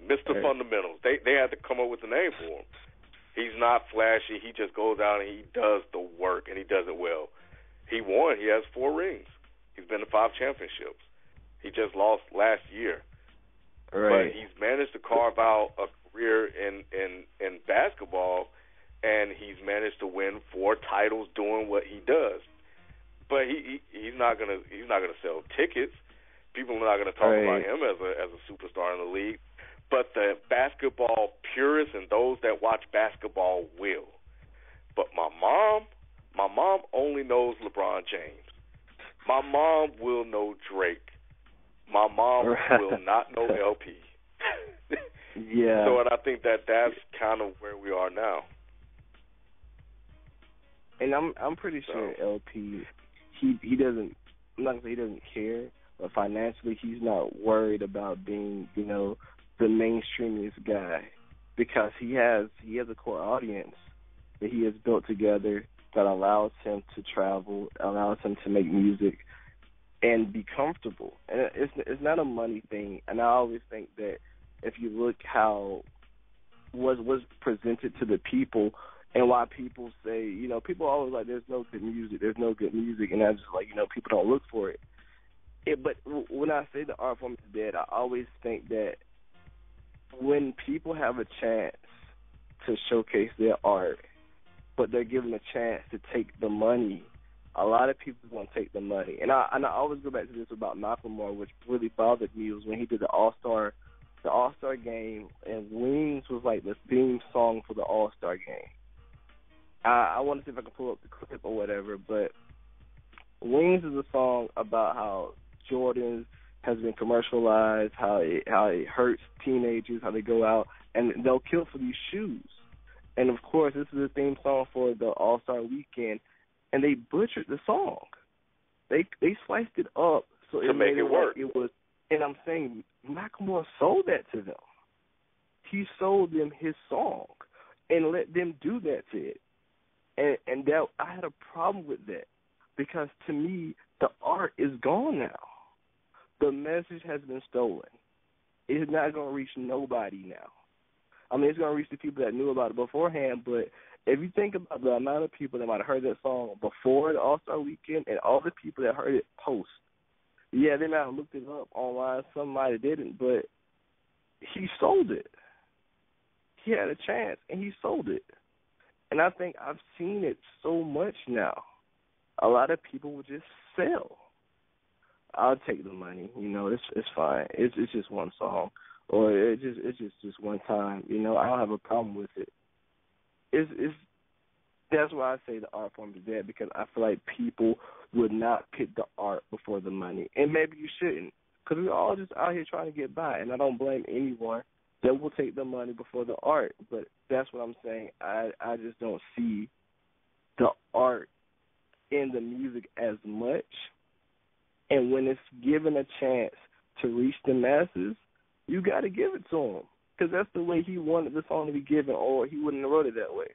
Mr. Fundamentals. They had to come up with a name for him. He's not flashy. He just goes out and he does the work, and he does it well. He won. He has 4 rings. He's been to 5 championships. He just lost last year. Right. But he's managed to carve out a career in basketball, and he's managed to win 4 titles doing what he does. But he's not gonna sell tickets. People are not gonna talk about him as a superstar in the league. But the basketball purists and those that watch basketball will. But my mom only knows LeBron James. My mom will know Drake. My mom will not know LP. Yeah. So, and I think that's kind of where we are now. And I'm pretty sure LP, he doesn't. I'm not gonna say he doesn't care, but financially he's not worried about being, the mainstreamiest guy, because he has a core audience that he has built together that allows him to travel, allows him to make music and be comfortable. And it's not a money thing. And I always think that if you look how was presented to the people and why people say, people are always like, there's no good music, and I'm just like, people don't look for it. But when I say the art form is dead, I always think that when people have a chance to showcase their art, but they're given a chance to take the money, a lot of people want to take the money. And I always go back to this about Macklemore, which really bothered me, was when he did the All-Star game, and Wings was like the theme song for the All-Star game. I want to see if I can pull up the clip or whatever, but Wings is a song about how Jordan has been commercialized, how it hurts teenagers, how they go out and they'll kill for these shoes. And of course, this is the theme song for the All-Star Weekend, and they butchered the song. They sliced it up so to make it work. Like it was, and I'm saying Macklemore sold that to them. He sold them his song and let them do that to it. And that I had a problem with that, because to me the art is gone now. The message has been stolen. It's not going to reach nobody now. I mean, it's going to reach the people that knew about it beforehand, but if you think about the amount of people that might have heard that song before the All-Star Weekend and all the people that heard it post, yeah, they might have looked it up online, some might have didn't, but he sold it. He had a chance, and he sold it. And I think I've seen it so much now. A lot of people will just sell. I'll take the money, it's fine. It's just one song, or it's just one time, I don't have a problem with it. That's why I say the art form is dead, because I feel like people would not pick the art before the money, and maybe you shouldn't, because we're all just out here trying to get by, and I don't blame anyone that will take the money before the art. But that's what I'm saying. I just don't see the art in the music as much. And when it's given a chance to reach the masses, you got to give it to him, because that's the way he wanted the song to be given, or he wouldn't have wrote it that way.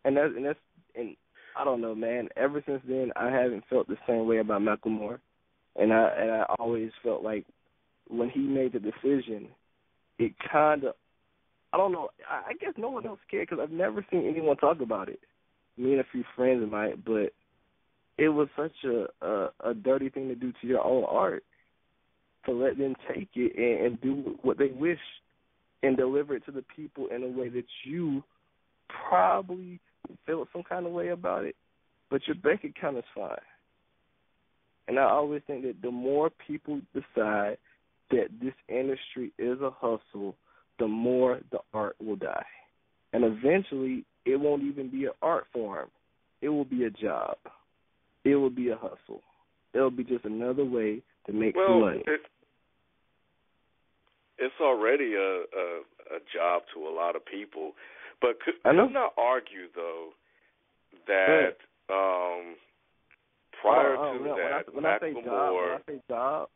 And I don't know, man. Ever since then, I haven't felt the same way about Macklemore, and I always felt like when he made the decision, it kind of, I don't know. I guess no one else cared, because I've never seen anyone talk about it. Me and a few friends might, but it was such a dirty thing to do to your own art, to let them take it and do what they wish and deliver it to the people in a way that you probably felt some kind of way about it, but your bank account is fine. And I always think that the more people decide that this industry is a hustle, the more the art will die. And eventually, it won't even be an art form. It will be a job. It will be a hustle. it'll be just another way to make well, some money. It's already a job to a lot of people. But could not argue, though, that prior to that, when I say job,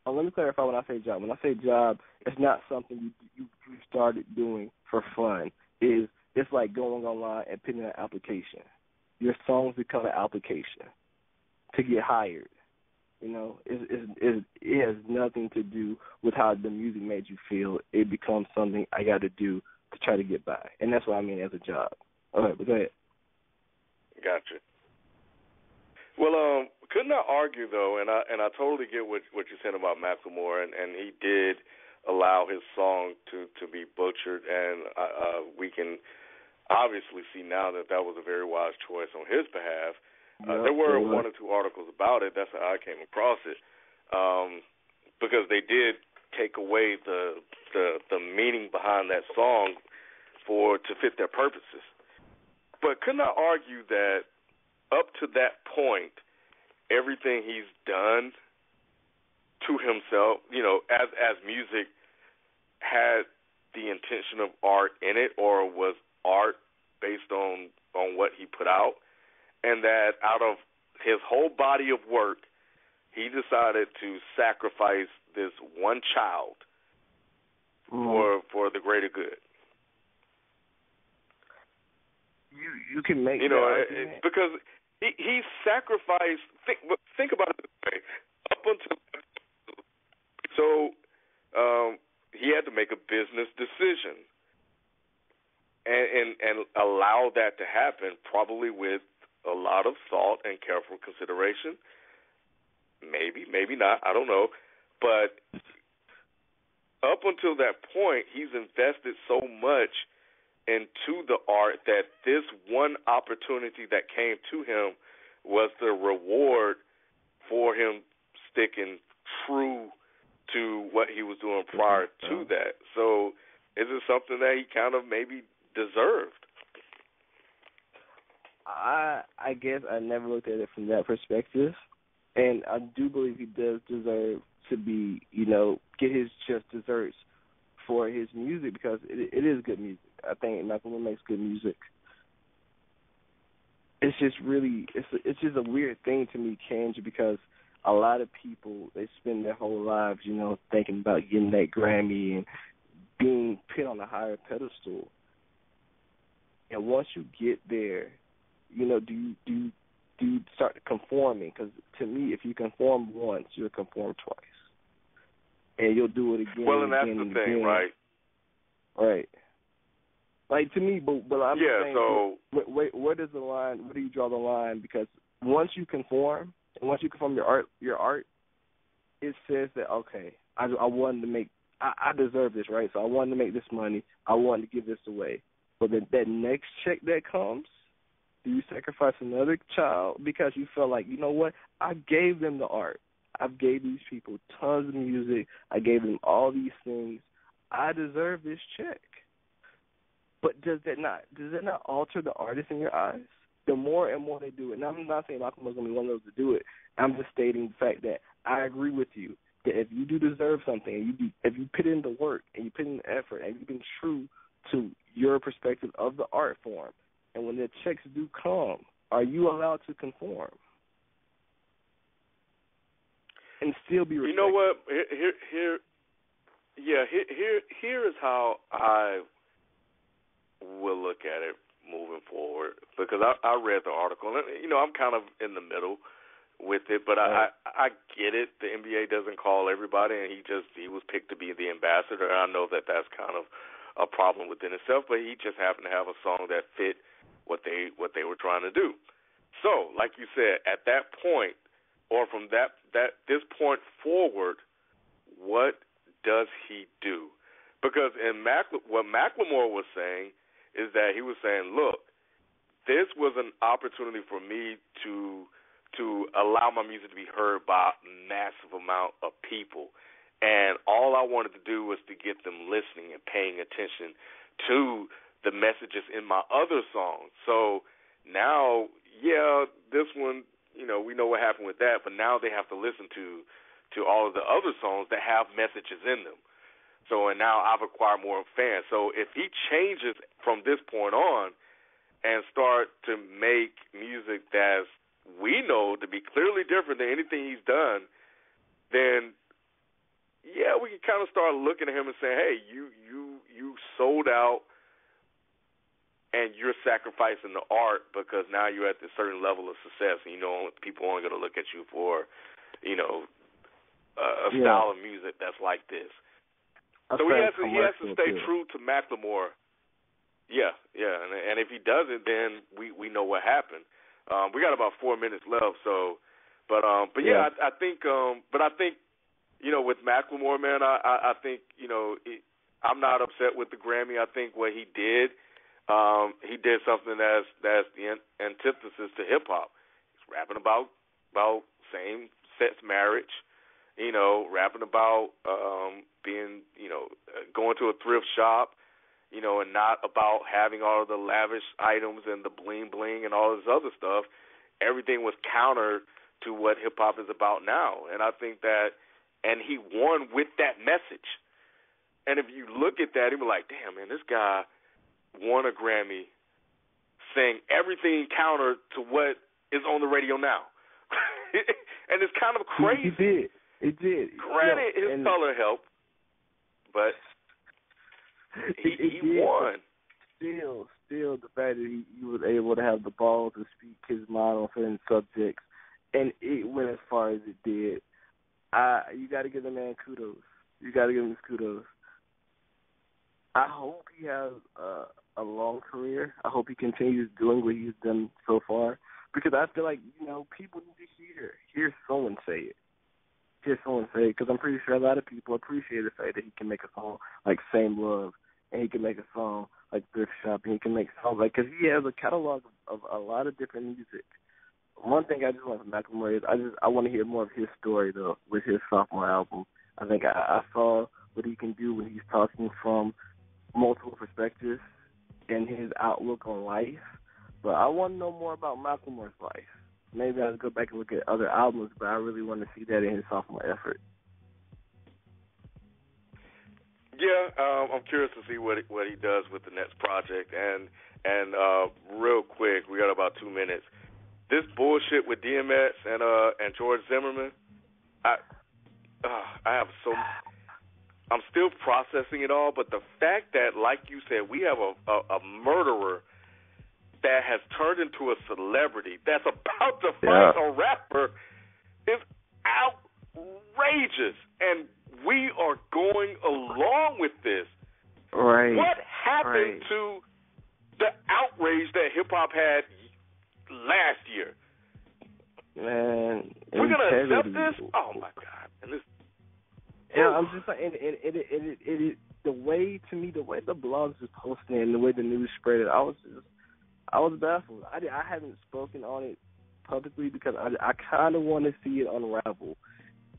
let me clarify when I say job. When I say job, it's not something you started doing for fun. It's like going online and putting in an application. Your songs become an application to get hired. You know, it has nothing to do with how the music made you feel. It becomes something I got to do to try to get by, and that's what I mean as a job. All right, but go ahead. Gotcha. Well, could not argue though, and I totally get what you're saying about Macklemore, and he did allow his song to be butchered, and we can obviously see now that was a very wise choice on his behalf. There were one or two articles about it. That's how I came across it, because they did take away the meaning behind that song to fit their purposes. But could not argue that up to that point, everything he's done to himself, you know, as music had the intention of art in it, or was art based on what he put out. And that out of his whole body of work, he decided to sacrifice this one child for the greater good. You can make because he sacrificed. Think about it this way. Up until he had to make a business decision and allow that to happen, probably with a lot of thought and careful consideration. Maybe not. I don't know. But up until that point, he's invested so much into the art that this one opportunity that came to him was the reward for him sticking true to what he was doing prior to that. So is it something that he kind of maybe deserved? I guess I never looked at it from that perspective, and I do believe he does deserve to be, get his just desserts for his music, because it is good music. I think Macklemore makes good music. It's just really, it's just a weird thing to me, Kendra, because a lot of people, they spend their whole lives, thinking about getting that Grammy and being put on a higher pedestal. And once you get there, do you start conforming? Because to me, if you conform once, you'll conform twice, and you'll do it again. Well, and that's again, the thing, again. right? Right. Like, to me, but I'm saying, so where does the line? Where do you draw the line? Because once you conform, and once you conform your art, it says that okay, I wanted to make, I deserve this, right? So I wanted to make this money. I wanted to give this away. But that next check that comes, do you sacrifice another child because you feel like, you know what, I gave them the art. I gave these people tons of music. I gave them all these things. I deserve this check. But does that not alter the artist in your eyes? The more and more they do it, and I'm not saying Macklemore's going to be one of those to do it. I'm just stating the fact that I agree with you that if you do deserve something, and if you put in the work and you put in the effort and you've been true to your perspective of the art form, and when the checks do come, are you allowed to conform and still be respected? You know what? Here is how I will look at it moving forward, because I read the article, and I'm kind of in the middle with it, but I get it. The NBA doesn't call everybody, and he was picked to be the ambassador. I know that that's kind of a problem within itself, but he just happened to have a song that fit what they were trying to do. So, like you said, at that point, or from this point forward, what does he do? Because what Macklemore was saying is that he was saying, look, this was an opportunity for me to allow my music to be heard by a massive amount of people. And all I wanted to do was to get them listening and paying attention to the messages in my other songs. So now, this one, we know what happened with that, but now they have to listen to all of the other songs that have messages in them. So, and now I've acquired more fans. So if he changes from this point on and start to make music that we know to be clearly different than anything he's done, then yeah, we can kind of start looking at him and saying, hey, you sold out and you're sacrificing the art because now you're at this certain level of success and people aren't going to look at you for, a style of music that's like this. So he has to stay true to Macklemore. Yeah, and if he doesn't, then we know what happened. We got about 4 minutes left, so, but yeah, I think with Macklemore, man, I think I'm not upset with the Grammy. I think what he did something that's the antithesis to hip hop. He's rapping about same-sex marriage. Rapping about being, going to a thrift shop, and not about having all of the lavish items and the bling-bling and all this other stuff. Everything was counter to what hip-hop is about now. And I think that, and he won with that message. And if you look at that, you'll be like, damn, man, this guy won a Grammy saying everything counter to what is on the radio now. And it's kind of crazy. He did. It did. Granted, his color helped, but he won. Still, the fact that he was able to have the balls to speak his mind on certain subjects, and it went as far as it did. You got to give the man kudos. You got to give him his kudos. I hope he has a long career. I hope he continues doing what he's done so far, because I feel like people need to hear someone say it. Because I'm pretty sure a lot of people appreciate the fact that he can make a song like Same Love, and he can make a song like Thrift Shop, and he can make songs like, because he has a catalog of a lot of different music. One thing I just want from Macklemore is I want to hear more of his story, though, with his sophomore album. I think I saw what he can do when he's talking from multiple perspectives and his outlook on life, but I want to know more about Macklemore's life. Maybe I'll go back and look at other albums, but I really want to see that in his sophomore effort. Yeah, I'm curious to see what he does with the next project. And real quick, we got about 2 minutes. This bullshit with DMX and George Zimmerman, I'm still processing it all. But the fact that, like you said, we have a murderer that has turned into a celebrity that's about to fight a rapper is outrageous. And we are going along with this. Right. What happened to the outrage that hip-hop had last year? Man, we're going to accept this? Oh, my God. And this, I'm just like, the way the blogs was posting and the way the news spread it, I was baffled. I haven't spoken on it publicly because I kind of want to see it unravel.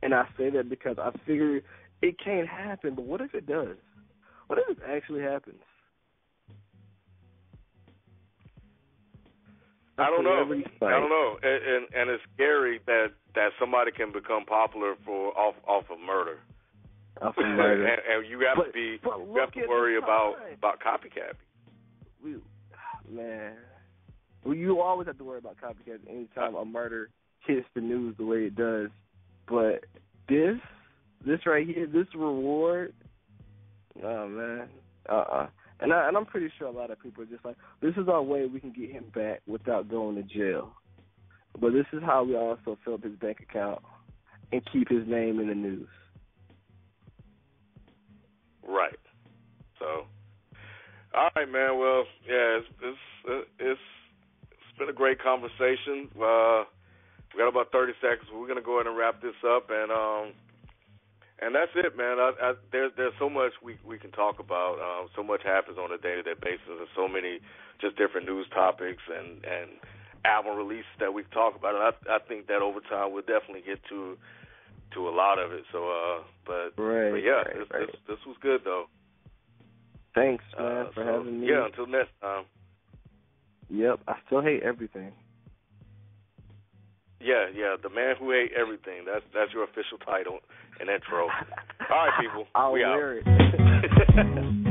And I say that because I figure it can't happen, but what if it does? What if it actually happens? I don't know. And it's scary that somebody can become popular off of murder. Off of murder. and you have to worry about copycat. Man, you always have to worry about copycats anytime a murder hits the news the way it does. But this right here, this reward, oh man, And I'm pretty sure a lot of people are just like, this is our way we can get him back without going to jail. But this is how we also fill up his bank account and keep his name in the news. Right. So. All right, man. Well, yeah, it's been a great conversation. We got about 30 seconds. We're gonna go ahead and wrap this up, and that's it, man. There's so much we can talk about. So much happens on a day-to-day basis, and so many just different news topics and album releases that we can talk about. And I think that over time we'll definitely get to a lot of it. So, but yeah, this was good though. Thanks, man, for having me. Yeah, until next time. Yep, I still hate everything. Yeah, the man who ate everything. That's your official title and intro. All right, people. I'll we wear out. it.